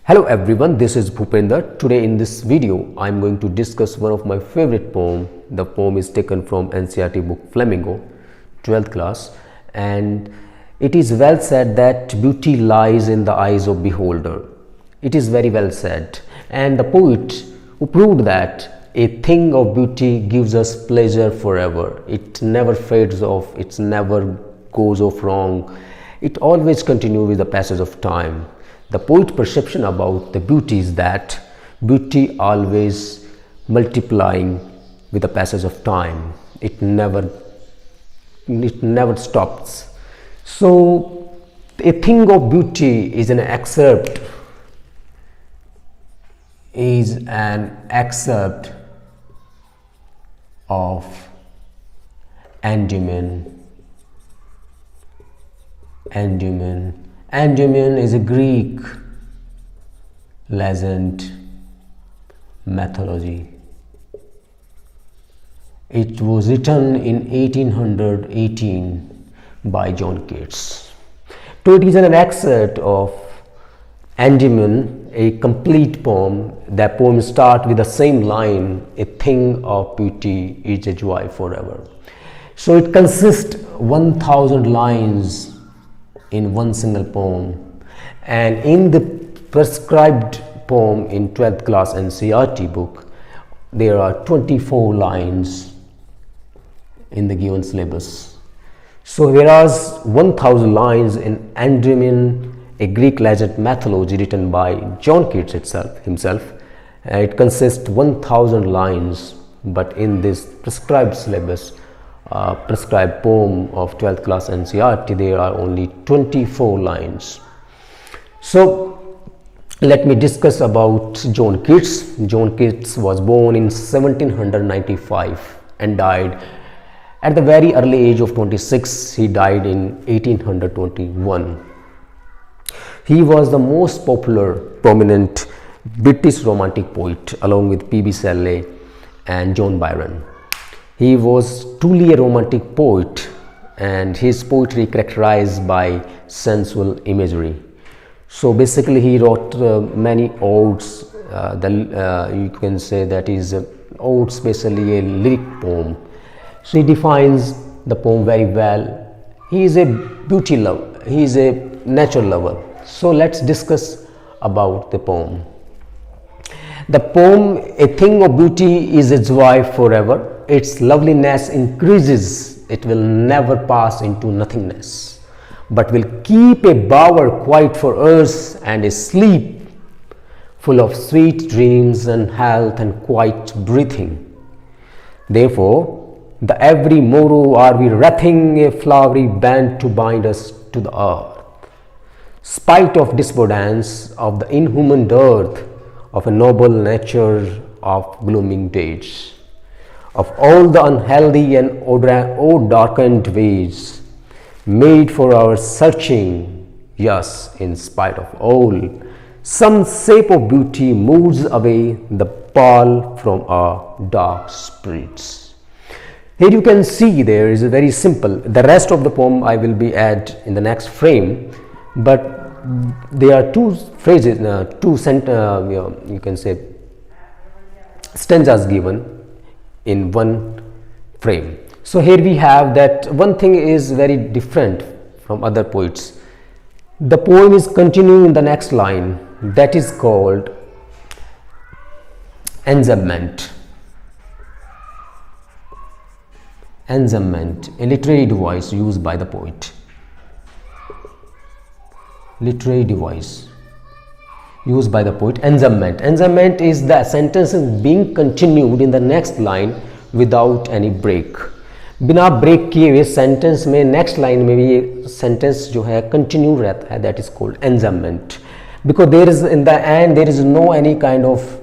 Hello everyone, this is Bhupender. Today in this video, I am going to discuss one of my favorite poem. The poem is taken from NCERT book Flamingo, 12th class, and it is well said that beauty lies in the eyes of beholder. It is very well said, and the poet who proved that a thing of beauty gives us pleasure forever. It never fades off, it never goes off wrong. It always continues with the passage of time. The poet's perception about the beauty is that beauty always multiplying with the passage of time. It never stops. So a thing of beauty is an excerpt of Endymion. Endymion is a Greek legend mythology. It was written in 1818 by John Keats. So it is an excerpt of Endymion, a complete poem. The poem starts with the same line, a thing of beauty is a joy forever. So it consists 1000 lines in one single poem, and in the prescribed poem in 12th class NCERT book there are 24 lines in the given syllabus. So whereas 1000 lines in Endymion, a Greek legend mythology written by John Keats himself, it consists 1000 lines, but in this prescribed syllabus, prescribed poem of 12th class NCERT, there are only 24 lines. So let me discuss about John Keats. John Keats was born in 1795 and died at the very early age of 26. He died in 1821. He was the most popular, prominent British romantic poet along with P.B. Shelley and John Byron. He was truly a romantic poet, and his poetry characterized by sensual imagery. So basically he wrote many odes. You can say that is odes, basically a lyric poem. So he defines the poem very well. He is a beauty lover, he is a nature lover. So let's discuss about the poem. The poem, a thing of beauty is a joy forever. Its loveliness increases, it will never pass into nothingness, but will keep a bower quiet for us and a sleep full of sweet dreams and health and quiet breathing. Therefore, the every morrow are we wreathing a flowery band to bind us to the earth, spite of disbordance of the inhuman dearth of a noble nature of blooming days, of all the unhealthy and darkened ways, made for our searching. Yes, in spite of all, some shape of beauty moves away the pall from our dark spirits. Here you can see there is a very simple. The rest of the poem I will be add in the next frame, but there are two phrases, you can say stanzas given in one frame. So here we have that one thing is very different from other poets. The poem is continuing in the next line, that is called enjambment. Enjambment, a literary device used by the poet. Literary device used by the poet. Enjambment. Enjambment is the sentence being continued in the next line without any break. बिना break किए हुए sentence में next line में भी ये sentence जो है continue रहता है, that is called enjambment, because there is in the end there is no any kind of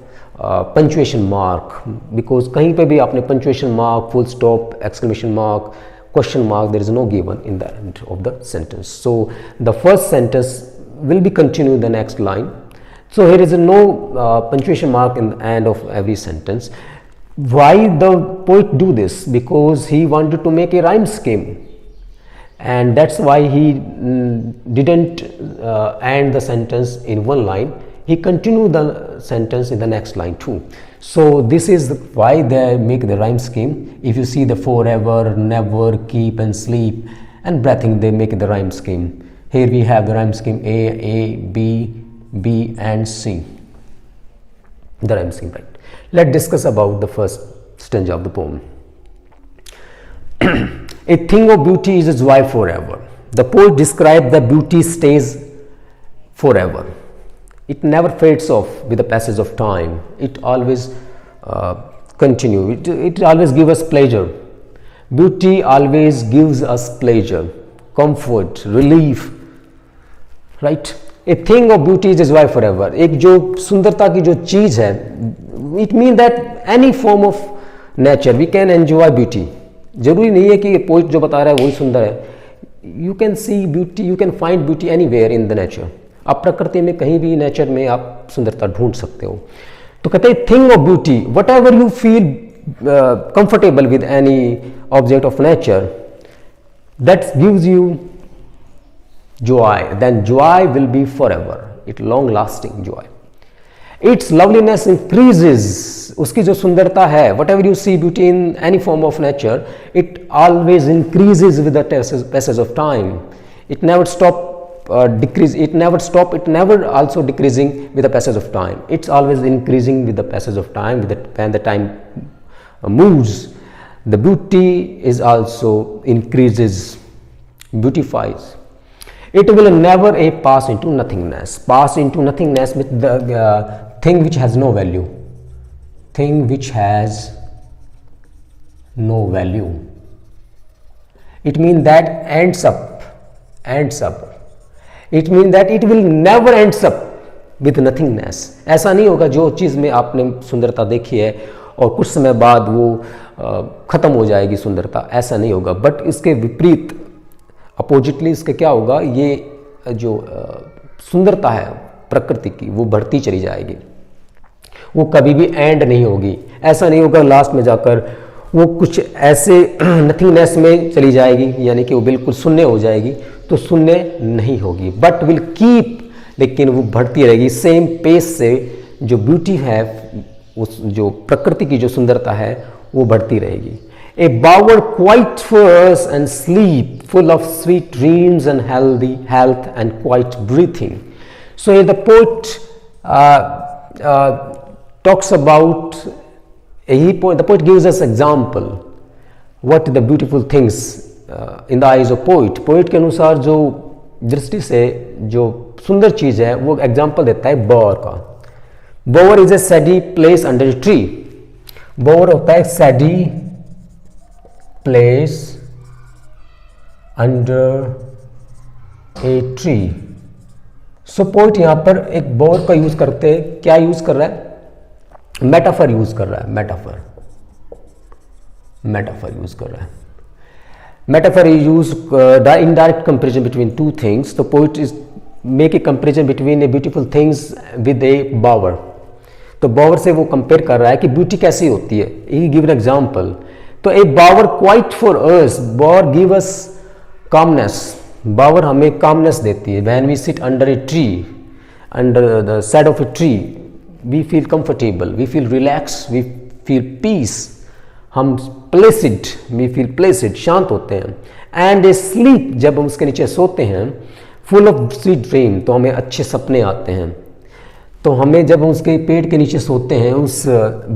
punctuation mark, because कहीं पे भी आपने punctuation mark, full stop, exclamation mark, question mark, there is no given in the end of the sentence. So the first sentence will be continued the next line. So here is no punctuation mark in the end of every sentence. Why the poet do this? Because he wanted to make a rhyme scheme, and that's why he didn't end the sentence in one line. He continued the sentence in the next line too. So this is why they make the rhyme scheme. If you see the forever, never, keep and sleep and breathing, they make the rhyme scheme. Here we have the rhyme scheme A, B, B and C. The rhyme scheme, right? Let's discuss about the first stanza of the poem. A thing of beauty is its wife forever. The poet described that beauty stays forever. It never fades off with the passage of time. It always continues. It always gives us pleasure. Beauty always gives us pleasure, comfort, relief, right? A thing of beauty is its wife forever. एक जो सुंदरता की जो चीज़ है, it means that any form of nature we can enjoy beauty. जरूरी नहीं है कि पोइट जो बता रहा है वही सुंदर है. You can see beauty, you can find beauty anywhere in the nature. आप प्रकृति में कहीं भी नेचर में आप सुंदरता ढूंढ सकते हो. तो कहते हैं thing of beauty, whatever you feel comfortable with any object of nature that gives you joy, then joy will be forever, it long lasting joy. Its loveliness increases, उसकी जो सुंदरता है, whatever you see beauty in any form of nature, it always increases with the passage of time. It never stop decrease, it never also decreasing with the passage of time. It's always increasing with the passage of time. When the time moves, the beauty is also increases, beautifies. It will never pass into nothingness. Pass into nothingness with the thing which has no value. Thing which has no value. It means that ends up. It means that it will never ends up with nothingness. ऐसा नहीं होगा जो चीज़ में आपने सुंदरता देखी है और कुछ समय बाद वो ख़त्म हो जाएगी सुंदरता, ऐसा नहीं होगा. बट इसके विपरीत अपोजिटली इसके क्या होगा, ये जो सुंदरता है प्रकृति की वो बढ़ती चली जाएगी, वो कभी भी एंड नहीं होगी. ऐसा नहीं होगा लास्ट में जाकर वो कुछ ऐसे नथिंगनेस में चली जाएगी, यानी कि वो बिल्कुल शून्य हो जाएगी, तो शून्य नहीं होगी, बट विल कीप, लेकिन वो बढ़ती रहेगी सेम पेस से. जो ब्यूटी है, उस जो प्रकृति की जो सुंदरता है वो बढ़ती रहेगी. ए बावर क्वाइट फर्स and sleep full of sweet dreams and healthy health and quite breathing. So the poet talks about, the poet gives us example what the beautiful things in the eyes of poet. Poet के अनुसार जो दृष्टि से जो सुंदर चीज है वो एग्जाम्पल देता है बोअर का. Bower is a shady place under a tree. Bower होता है shady place under a tree. So poet यहां पर एक बोअर का यूज करते, क्या यूज कर रहा है, मेटाफर यूज कर रहा है. मेटाफर यूज कर रहा है. Metaphor is use in direct comparison between two things. The poet is make a comparison between a beautiful things with a bower. तो बावर से वो कंपेयर कर रहा है कि ब्यूटी कैसी होती है. He give an example. तो a bower quite for us, bower give us calmness. Bower हमें कामनेस देती है. When we sit under a tree, under the side of a tree, we feel comfortable, we feel relaxed, we feel peace. हम placid, we feel placid, शांत होते हैं. And a sleep, जब हम उसके नीचे सोते हैं, full of sweet dream, तो हमें अच्छे सपने आते हैं. तो हमें जब हम उसके पेट के नीचे सोते हैं, उस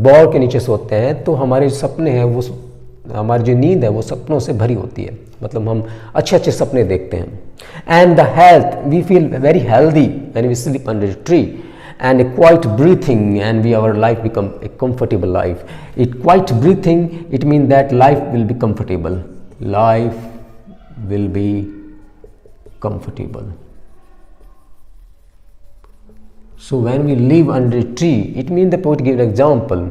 बॉल के नीचे सोते हैं, तो हमारे सपने हैं वो, हमारी जो नींद है वो सपनों से भरी होती है. मतलब हम अच्छे अच्छे सपने देखते हैं. And the health, we feel very healthy when we sleep under a tree. And a quiet breathing, and our life become a comfortable life. Quiet breathing, it means that life will be comfortable. Life will be comfortable. So when we live under a tree, it means the poet gave an example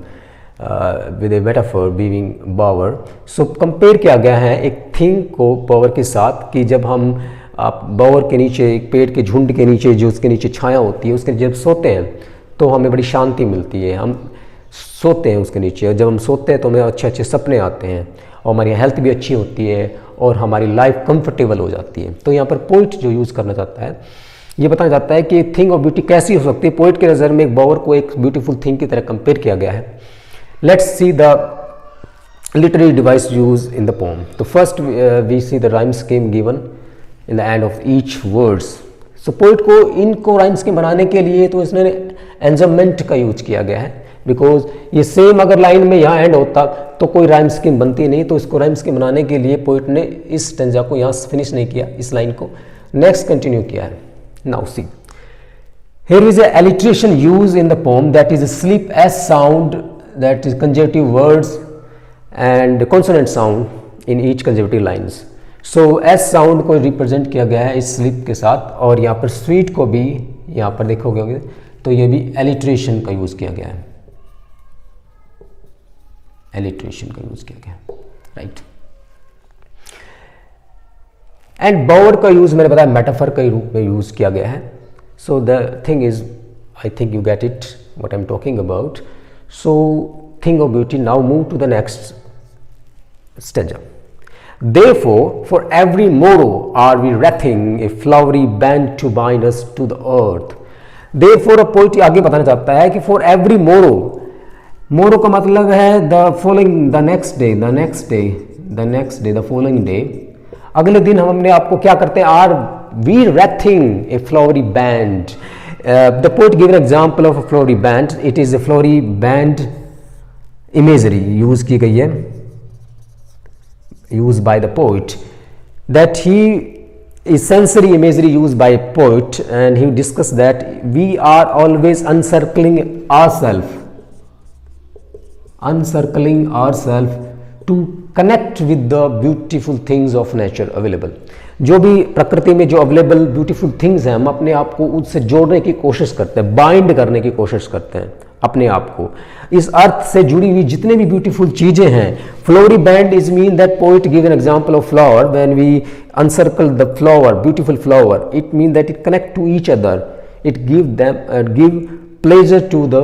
with a metaphor being bower. So compare किया गया है एक thing को bower के साथ, कि जब हम आप बावर के नीचे, एक पेड़ के झुंड के नीचे, जो उसके नीचे छाया होती है, उसके जब सोते हैं तो हमें बड़ी शांति मिलती है. हम सोते हैं उसके नीचे, और जब हम सोते हैं तो हमें अच्छे अच्छे सपने आते हैं, और हमारी हेल्थ भी अच्छी होती है, और हमारी लाइफ कंफर्टेबल हो जाती है. तो यहाँ पर पोइट जो यूज़ करना चाहता है ये बताया जाता है कि थिंग ऑफ ब्यूटी कैसी हो सकती है। पोइट के नज़र में एक बॉवर को एक ब्यूटीफुल थिंग की तरह कंपेयर किया गया है। Let's see the literary device use in the poem. तो first we see the rhyme scheme given in the end of each words. So poet को इनको राइम स्कीम बनाने के लिए तो इसने एंजमेंट का यूज किया गया है, बिकॉज ये सेम अगर लाइन में यहाँ एंड होता तो कोई राइम स्कीम बनती नहीं। तो इसको राइम स्कीम बनाने के लिए पोइट ने इस स्टेंजा को यहाँ फिनिश नहीं किया, इस लाइन को नेक्स्ट कंटिन्यू किया है। Now see, here is a alliteration used in the poem, that is a sleep s sound, that is conjunctive words and consonant sound in each consecutive lines. So s sound को represent किया गया है इस sleep के साथ, और यहाँ पर स्वीट को भी यहाँ पर देखोगे तो ये भी alliteration का यूज किया गया है, alliteration का यूज किया गया, राइट। एंड बावर का यूज मैंने बताया मेटाफर के रूप में यूज किया गया है। So the thing is, I think you get it what I am talking about. So thing of beauty, now move to the next stanza. Therefore, for every morrow are we wreathing a flowery band to bind us to the earth. Therefore, a poet आगे बताना चाहता है कि for every morrow, morrow का मतलब है the following, the next day, the next day, the next day, the following day। अगले दिन हम अपने आप को क्या करते हैं, are we wreathing a flowery band। The poet gave an example of a flowery band. It is a flowery band imagery use की गई है, used by the poet, that he is sensory imagery used by a poet, and he discussed that we are always encircling ourselves to connect with the beautiful things of nature available। जो भी प्रकृति में जो available beautiful things हैं, हम अपने आप को उससे जोड़ने की कोशिश करते हैं, बाइंड करने की कोशिश करते हैं अपने आप को इस अर्थ से जुड़ी हुई जितने भी ब्यूटीफुल चीजें हैं। Flowery band is mean that poet give an example of flower, when we encircle the flower, beautiful flower, it mean that it connect to each other, it give pleasure to the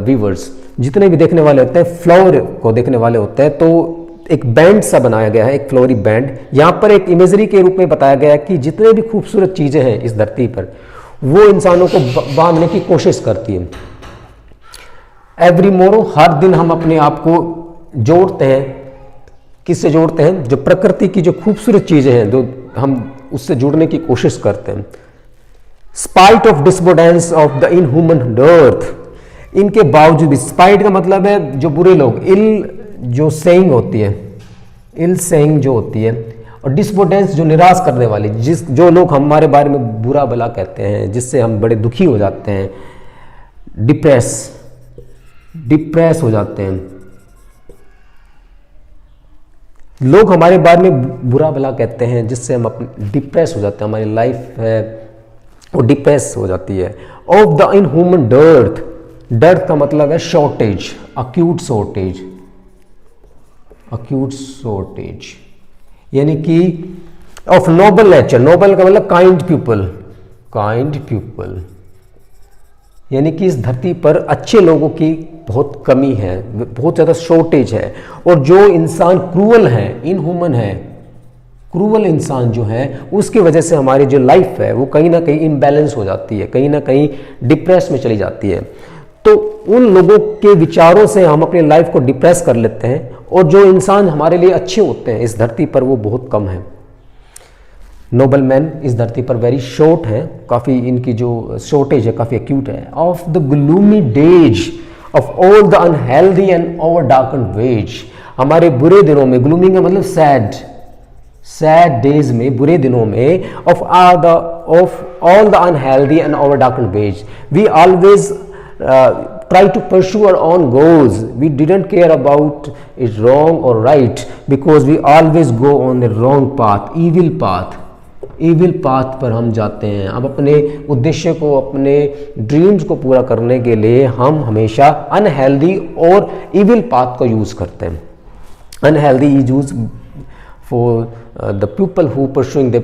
viewers. जितने भी देखने वाले होते हैं, flower को देखने वाले होते हैं, तो एक बैंड सा बनाया गया है, एक फ्लोरी बैंड। यहाँ पर एक इमेजरी के रूप में बताया गया है कि जितने भी खूबसूरत चीजें हैं इस धरती पर, वो इंसानों को बांधने की कोशिश करती है। एवरी मोरो, हर दिन हम अपने आप को जोड़ते हैं, किससे जोड़ते हैं, जो प्रकृति की जो खूबसूरत चीजें हैं, जो हम उससे जुड़ने की कोशिश करते हैं। Spite of despondence of the inhuman earth, इनके बावजूद भी, स्पाइट का मतलब है जो बुरे लोग, इल जो सेइंग होती है, इल सेइंग जो होती है, और डिसबोडेंस जो निराश करने वाली, जो लोग हमारे बारे में बुरा भला कहते हैं, जिससे हम बड़े दुखी हो जाते हैं, डिप्रेस हो जाते हैं। लोग हमारे बारे में बुरा भला कहते हैं, जिससे हम अपने डिप्रेस हो जाते हैं, हमारी लाइफ है वो डिप्रेस हो जाती है। Of the inhuman dearth, dearth का मतलब है शॉर्टेज, अक्यूट शॉर्टेज, यानी कि ऑफ नोबल नेचर, नोबल का मतलब काइंड पीपल, यानी कि इस धरती पर अच्छे लोगों की बहुत कमी है, बहुत ज़्यादा शॉर्टेज है। और जो इंसान क्रूअल है, इनह्यूमन है, क्रूअल इंसान जो है, उसकी वजह से हमारी जो लाइफ है वो कहीं ना कहीं इम्बैलेंस हो जाती है, कहीं ना कहीं डिप्रेस में चली जाती है। तो उन लोगों के विचारों से हम अपनी लाइफ को डिप्रेस कर लेते हैं, और जो इंसान हमारे लिए अच्छे होते हैं इस धरती पर वो बहुत कम है। नोबल मैन इस धरती पर वेरी शॉर्ट है, काफ़ी इनकी जो शॉर्टेज है काफ़ी एक्यूट है। Of the gloomy days of all the unhealthy and over darkened ways, हमारे बुरे दिनों में, ग्लूमी का मतलब सैड डेज में, बुरे दिनों में, of all the unhealthy and over darkened ways, we always try to pursue our own goals. We didn't care about it wrong or right, because we always go on the wrong path, evil path पर हम जाते हैं। अब अपने उद्देश्य को, अपने dreams को पूरा करने के लिए हम हमेशा अनहेल्दी और इविल पाथ को यूज करते हैं। Unhealthy is use for the people who pursuing the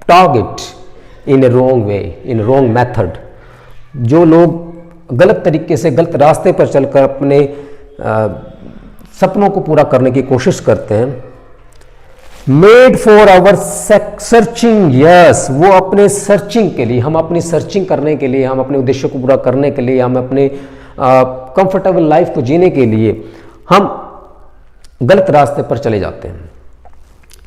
target in A wrong way, in wrong method. जो लोग गलत तरीके से, गलत रास्ते पर चलकर अपने सपनों को पूरा करने की कोशिश करते हैं, made for our searching, yes, वो अपने सर्चिंग के लिए, हम अपनी सर्चिंग करने के लिए, हम अपने उद्देश्य को पूरा करने के लिए, हम अपने कंफर्टेबल लाइफ को जीने के लिए हम गलत रास्ते पर चले जाते हैं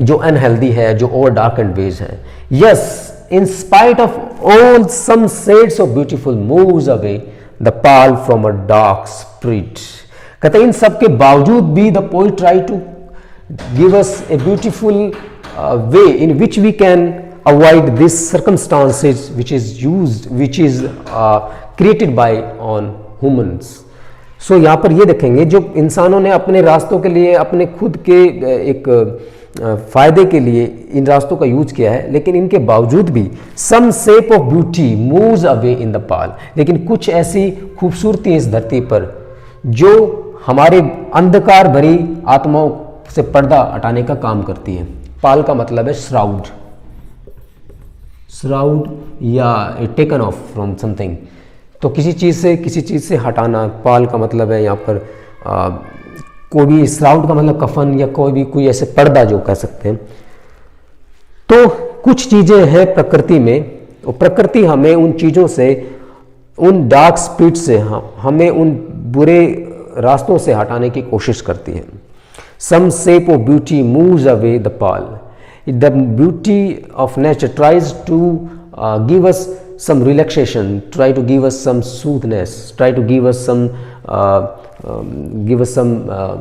जो अनहेल्दी है, जो ओवर डार्क एंड वेज है। Yes, in spite of all some shades of beauty moves away the pall from a dark spirit. कहते हैं इन सब के बावजूद भी the poet try to give us a beautiful way in which we can avoid these circumstances which is created by on humans. So यहाँ पर ये देखेंगे जो इंसानों ने अपने रास्तों के लिए, अपने खुद के एक फायदे के लिए इन रास्तों का यूज किया है, लेकिन इनके बावजूद भी some shape of beauty moves away in the pale, लेकिन कुछ ऐसी खूबसूरती इस धरती पर जो हमारे अंधकार भरी आत्माओं से पर्दा हटाने का काम करती है। पाल का मतलब है श्राउड, श्राउड या टेकन ऑफ फ्रॉम समथिंग, तो किसी चीज़ से हटाना। पाल का मतलब है यहाँ पर कोई भी, श्राउड का मतलब कफन या कोई ऐसे पर्दा जो कह सकते हैं। तो कुछ चीज़ें हैं प्रकृति में, और प्रकृति हमें उन चीज़ों से, उन डार्क स्पिरिट से, हमें उन बुरे रास्तों से हटाने की कोशिश करती है। Some shape of beauty moves away the pall. The beauty of nature tries to give us some relaxation, try to give us some soothness, try to give us some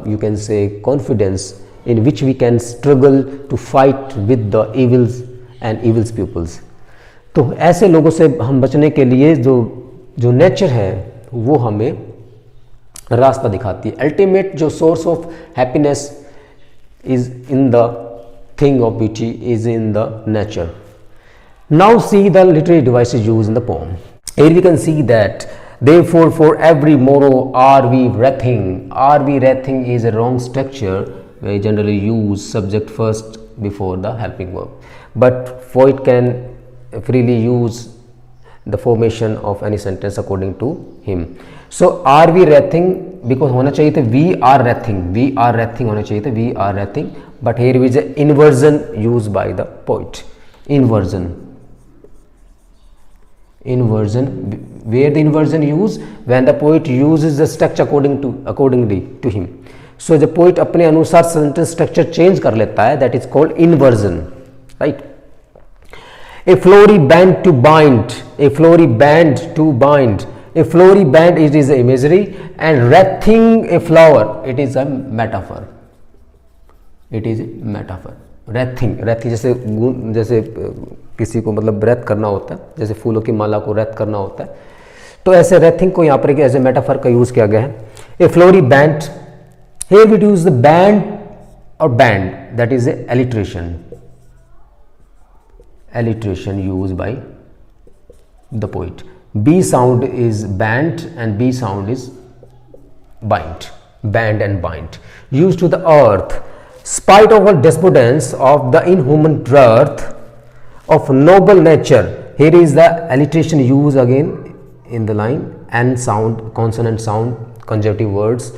you can say confidence in which we can struggle to fight with the evils and evils peoples. तो ऐसे लोगों से हम बचने के लिए जो nature है वो हमें रास्ता दिखाती है। अल्टीमेट जो source of happiness is in the thing of beauty, is in the nature. Now see the literary devices used in the poem. Here we can see that therefore for every morrow are we wrathing. Are we wrathing is a wrong structure. We generally use subject first before the helping verb, but poet can freely use the formation of any sentence according to him. So are we wrathing, because होना चाहिए था we are wrathing, होना चाहिए था we are wrathing, but here is an inversion used by the poet. Inversion, where the inversion used when the poet uses the structure accordingly to him. So the poet अपने अनुसार sentence structure change कर लेता है, that is called inversion, right? A flowery band to bind, a flowery band to bind. A flowery band, it is imagery, and wreathing a flower, it is a metaphor. It is a metaphor. Wreathing जैसे किसी को मतलब wreath करना होता है, जैसे फूलों की माला को wreath करना होता है, तो ऐसे wreathing को यहाँ पर एक ऐसे metaphor का यूज किया गया है। A flowery band, here we use the band or band, that is a alliteration used by the poet. B sound is band and B sound is bind, band and bind, used to the earth, spite of all despotence of the inhuman dearth of noble nature. Here is the alliteration used again in the line, N sound, consonant sound, conjunctive words,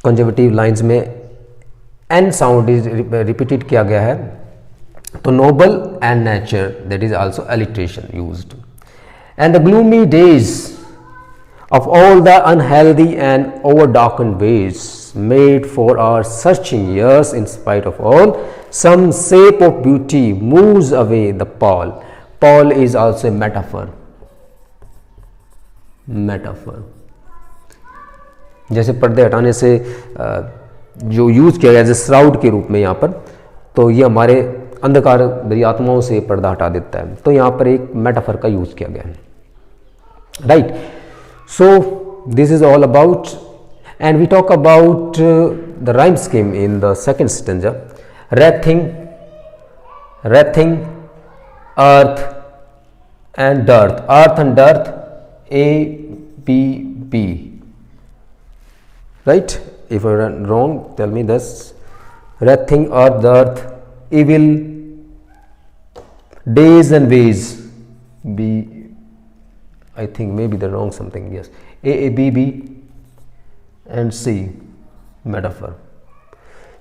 conjunctive lines में N sound is repeated किया गया है, तो noble and nature, that is also alliteration used. And the gloomy days of all the unhealthy and over darkened ways made for our searching years, in spite of all some shape of beauty moves away the pall. Pall is also a metaphor. जैसे पर्दे हटाने से जो use किया गया जैसे shroud के रूप में यहाँ पर, तो ये हमारे अंधकार भरी आत्माओं से पर्दा हटा देता है, तो यहाँ पर एक मेटाफर का यूज किया गया है, right. So this is all about, and we talk about the rhyme scheme in the second stanza. wrathing, earth and dearth, A, B, B, right? If I am wrong, tell me this. Wrathing, earth, dearth, evil, days and ways, B, I think maybe the wrong something, yes, A, B, B and C, metaphor.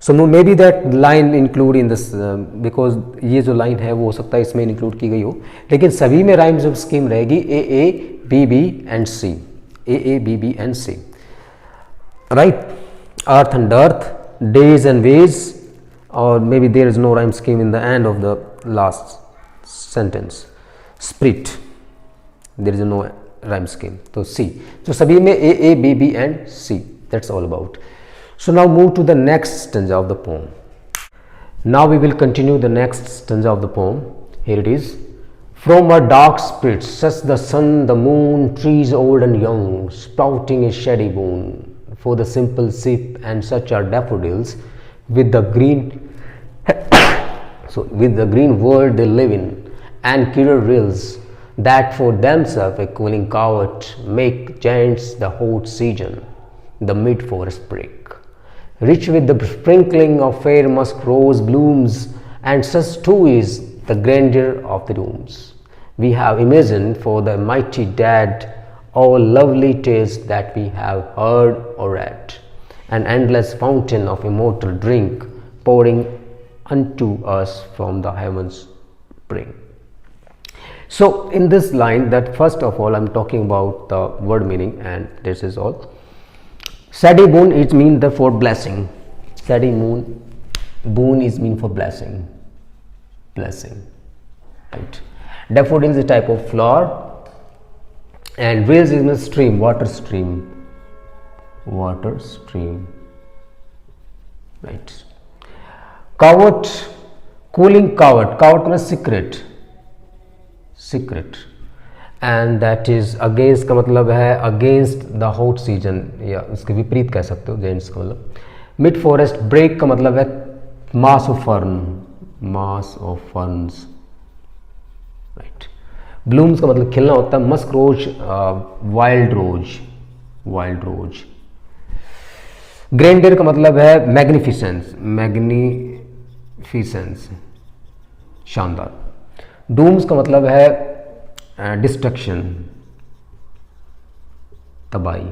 So may be that line include in this, because ये जो line है वो हो सकता है इसमें include की गई हो, लेकिन सभी में राइम्स ऑफ स्कीम रहेगी A B B and C, A B B and C, right. Earth and earth, days and ways, or maybe there is no rhyme scheme in the end of the last sentence. Spirit, there is no rhyme scheme. So C. So सभी में A, B, B and C. That's all about. So now move to the next stanza of the poem. Now we will continue the next stanza of the poem. Here it is. From a dark spirit, such the sun, the moon, trees old and young, sprouting a shady boon. For the simple sip, and such are daffodils with the green with the green world they live in, and killer rills that for themselves a cooling covert make giants the hot season, the mid forest break, rich with the sprinkling of fair musk rose blooms, and such too is the grandeur of the dooms we have imagined for the mighty dead, all lovely tales that we have heard or read, an endless fountain of immortal drink pouring unto us from the heavens bring. So in this line, that first of all I'm talking about the word meaning, and this is all. Shady boon, it means the for blessing. Shady moon, boon is mean for blessing, right. Daffodil is a type of flower, and rills is a stream, water stream, right. Covert, cooling covert, covert means secret, and that is against का मतलब है against the hot season, या उसके विपरीत कह सकते हो, gents का मतलब. Mid forest break का मतलब है mass of ferns, right. Blooms का मतलब खिलना होता है. Musk rose, wild rose. Grandeur का मतलब है मैग्निफिसेंस, शानदार. डूम्स का मतलब है डिस्ट्रक्शन, तबाही.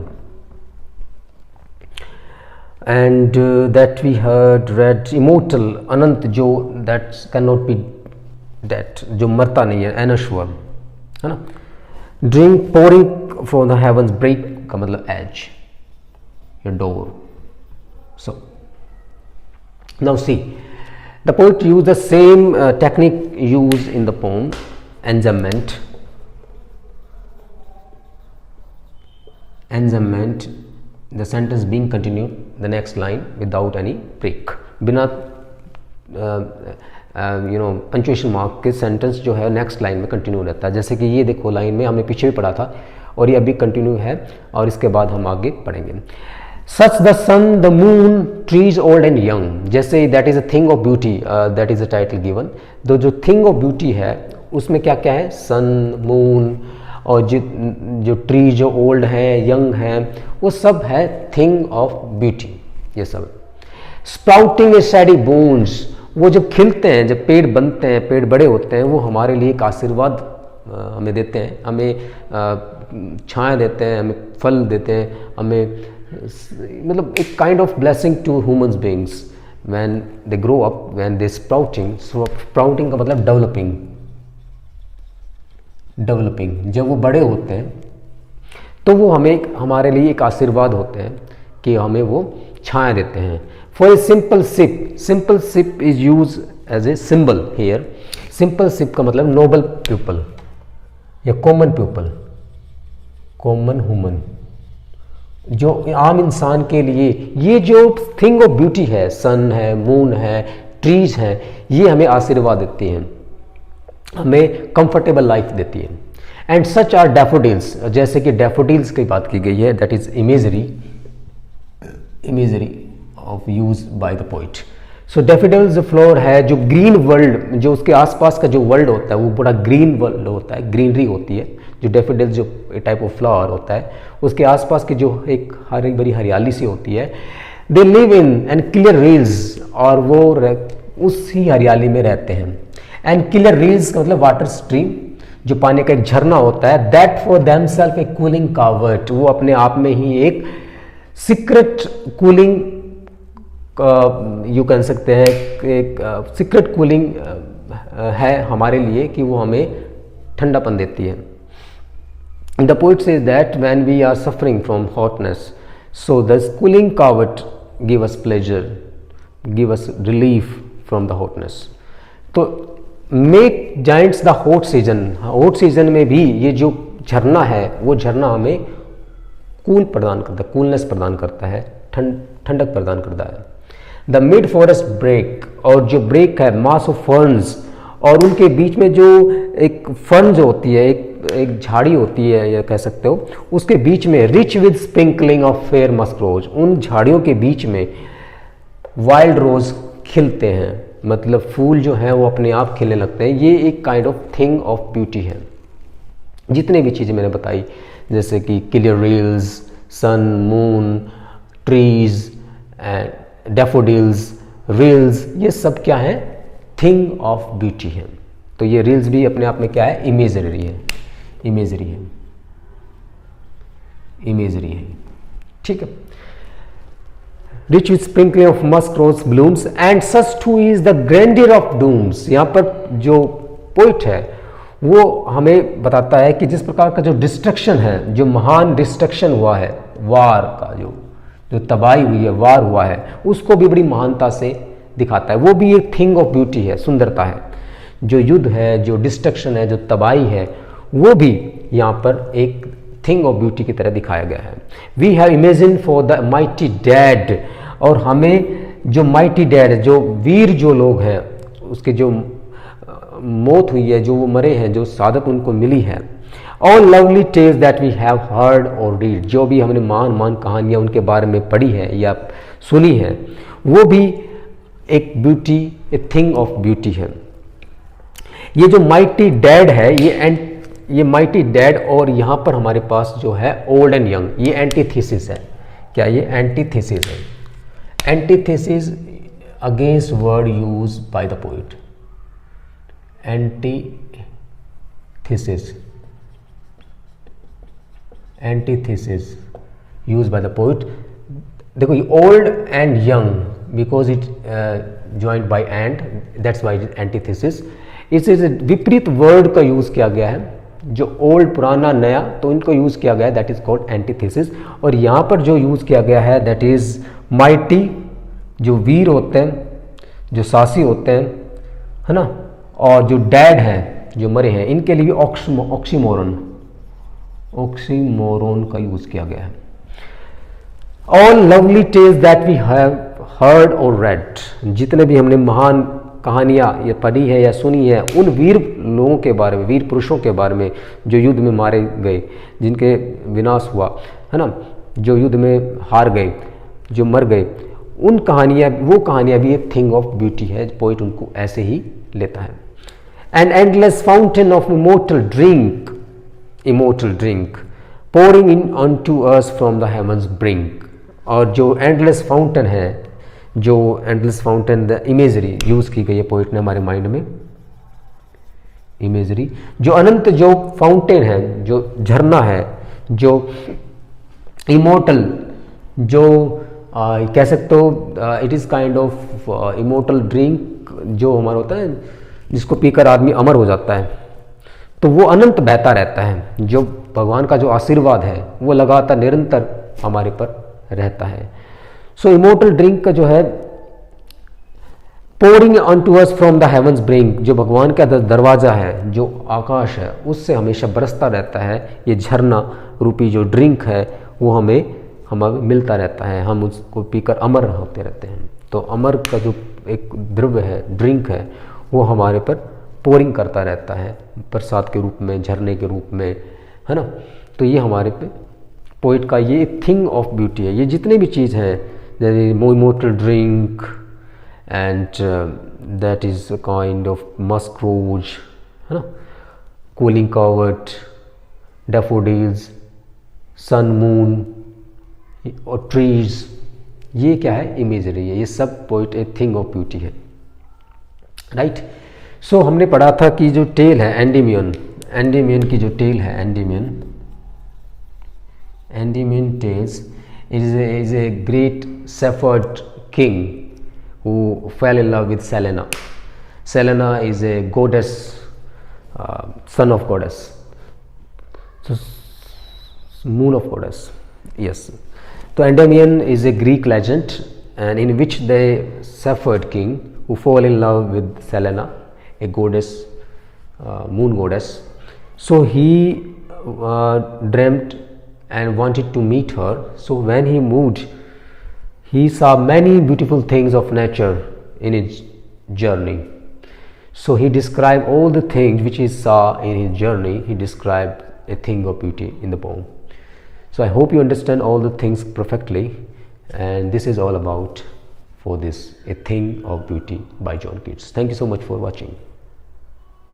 And that we heard red, immortal, अनंत, जो that can not be dead, जो मरता नहीं है, एनश्वर, है ना. Drink, pouring from the heavens, brink का मतलब एज या door. So now see, the poet use the same technique use in the poem, enjambment, the sentence being continued the next line without any break, बिना punctuation mark के sentence जो है next line में continue रहता है. जैसे कि ये देखो लाइन में हमने पीछे भी पढ़ा था और ये अभी कंटिन्यू है, और इसके बाद हम आगे पढ़ेंगे. Such the sun, the moon, trees old and young, जैसे that is a thing of beauty, that is a title given. तो जो थिंग ऑफ ब्यूटी है उसमें क्या क्या है, सन, मून, और जो ट्री जो ओल्ड हैं, यंग हैं, वो सब है थिंग ऑफ ब्यूटी, ये सब. स्प्राउटिंग ए शैडी बोन्स, वो जब खिलते हैं, जब पेड़ बनते हैं, पेड़ बड़े होते हैं, वो हमारे लिए एक आशीर्वाद हमें देते हैं, हमें छाया देते हैं, हमें फल देते हैं, हमें मतलब एक kind of blessing to human beings when they grow up, when they sprouting. Sprouting का मतलब डेवलपिंग, जब वो बड़े होते हैं तो वो हमारे लिए एक आशीर्वाद होते हैं कि हमें वो छाया देते हैं. For a simple sheep is use as a symbol here. Simple sheep का मतलब नोबल पीपल या कॉमन पीपल, कॉमन ह्यूमन, जो आम इंसान के लिए ये जो थिंग ऑफ ब्यूटी है, सन है, मून है, ट्रीज हैं, ये हमें आशीर्वाद देती हैं, हमें कंफर्टेबल लाइफ देती है. एंड सच आर डैफोडिल्स, जैसे कि डैफोडिल्स की बात की गई है, that is imagery of use by the poet. So daffodils जो फ्लोर है, जो ग्रीन वर्ल्ड, जो उसके आसपास का जो वर्ल्ड होता है वो बड़ा ग्रीन वर्ल्ड होता है, ग्रीनरी होती है. जो डैफोडिल्स जो टाइप ऑफ फ्लावर होता है उसके आसपास की जो एक हरी भरी हरियाली सी होती है, they live in and clear reels, और वो उसी हरियाली में रहते हैं. एंड क्लियर रील्स का मतलब वाटर स्ट्रीम, जो पानी का एक झरना होता है. That for themselves a cooling covert, वो अपने आप में ही एक सीक्रेट कूलिंग यू कह सकते हैं एक सीक्रेट कूलिंग है हमारे लिए कि वो हमें ठंडापन देती है. The poet says that when we are suffering from hotness, so the cooling covert give us pleasure, give us relief from the hotness. तो मेक जाइंट्स the hot season, hot season में भी ये जो झरना है वो झरना हमें कूल प्रदान करता है, कूलनेस प्रदान करता है, ठंडक प्रदान करता है. द मिड फॉरेस्ट ब्रेक, और जो ब्रेक है मास ऑफ फर्न्स, और उनके बीच में जो एक फर्न जो होती है, एक झाड़ी होती है या कह सकते हो, उसके बीच में rich with sprinkling of fair musk rose, उन झाड़ियों के बीच में वाइल्ड रोज खिलते हैं, मतलब फूल जो है वो अपने आप खिलने लगते हैं. ये एक kind of thing of beauty है. जितने भी चीज़ें मैंने बताई जैसे कि clear rills, sun, moon, trees and daffodils, rills, ये सब क्या है, थिंग ऑफ ब्यूटी है. तो ये रील्स भी अपने आप में क्या है, इमेजरी है, इमेजरी है, इमेजरी है. ठीक है. Rich with sprinkling of musk rose blooms and such too is the grandeur of dooms. यहाँ पर जो पोइट है वो हमें बताता है कि जिस प्रकार का जो डिस्ट्रक्शन है, जो महान डिस्ट्रक्शन हुआ है, वार का जो तबाही हुई है, वार हुआ है, उसको भी बड़ी महानता से दिखाता है. वो भी एक थिंग ऑफ ब्यूटी है, सुंदरता है. जो युद्ध है, जो डिस्ट्रक्शन है, जो तबाही है, वो भी यहाँ पर एक थिंग ऑफ ब्यूटी की तरह दिखाया गया है. We have imagine for the mighty dead, और हमें जो माइटी डैड, जो वीर जो लोग हैं, उसके जो मौत हुई है, जो वो मरे हैं, जो शहादत उनको मिली है. All lovely tales that we have heard और रीड, जो भी हमने मान कहानियाँ उनके बारे में पढ़ी है या सुनी है, वो भी एक beauty, A thing of beauty है. ये जो माइटी डैड है, ये माइटी डैड, और यहाँ पर हमारे पास जो है ओल्ड एंड यंग, ये एंटीथेसिस है. क्या ये एंटीथेसिस है? Antithesis against word use by the poet. Antithesis use by the poet. देखो ये old and young, because it joint by and, that's why it antithesis. इस विपरीत वर्ड का यूज किया गया है, जो ओल्ड पुराना नया, तो इनको यूज किया गया है, दैट इज कॉल्ड एंटीथेसिस. और यहाँ पर जो यूज किया गया है दैट इज माइटी, जो वीर होते हैं, जो साहसी होते हैं, है ना, और जो डैड हैं, जो मरे हैं, इनके लिए ऑक्सीमोरन का यूज किया गया है. All lovely tales that we have heard और रेड, जितने भी हमने महान कहानियाँ ये पढ़ी है या सुनी है, उन वीर लोगों के बारे में, वीर पुरुषों के बारे में जो युद्ध में मारे गए, जिनके विनाश हुआ, है ना, जो युद्ध में हार गए, जो मर गए, उन कहानियाँ, वो कहानियाँ भी एक थिंग ऑफ ब्यूटी है. पोइट उनको ऐसे ही लेता है. An endless fountain of immortal drink pouring in unto us from the heavens brink. और जो एंडलेस फाउंटेन है, जो endless fountain, the imagery use की गई है पोइट ने हमारे माइंड में, इमेजरी, जो अनंत जो फाउंटेन है, जो झरना है, जो इमोर्टल, जो कह सकते हो it is kind of immortal drink, जो हमारा होता है जिसको पीकर आदमी अमर हो जाता है, तो वो अनंत बहता रहता है. जो भगवान का जो आशीर्वाद है वो लगातार निरंतर हमारे पर रहता है. सो इमोर्टल ड्रिंक का जो है, pouring onto us from the heaven's brink, जो भगवान का दरवाज़ा है, जो आकाश है, उससे हमेशा बरसता रहता है. ये झरना रूपी जो ड्रिंक है वो हमें मिलता रहता है, हम उसको पीकर अमर होते रहते हैं. तो अमर का जो एक द्रव्य है, ड्रिंक है, वो हमारे पर पोरिंग करता रहता है, बरसात के रूप में, झरने के रूप में, है ना. तो ये हमारे पे पोइट का ये थिंग ऑफ ब्यूटी है. ये जितने भी चीज़ हैं, जैसे immortal drink and that is kind of musk rose, है ना, cooling covert, daffodils, sun, moon और ट्रीज, ये क्या है, इमेजरी है. ये सब poet a thing of beauty है. राइट. सो हमने पढ़ा था कि जो टेल है एंडीमियन की जो टेल है, Endymion tales is a great shepherd king who fell in love with Selena. Selena is a goddess, son of goddess, so moon of goddess. Yes. So Endymion is a Greek legend, and in which the shepherd king who fall in love with Selena, a goddess, moon goddess. So he dreamt and wanted to meet her. So when he moved, he saw many beautiful things of nature in his journey. So he described all the things which he saw in his journey. He described a thing of beauty in the poem. So I hope you understand all the things perfectly, and this is all about for this A Thing of Beauty by John Keats. Thank you so much for watching.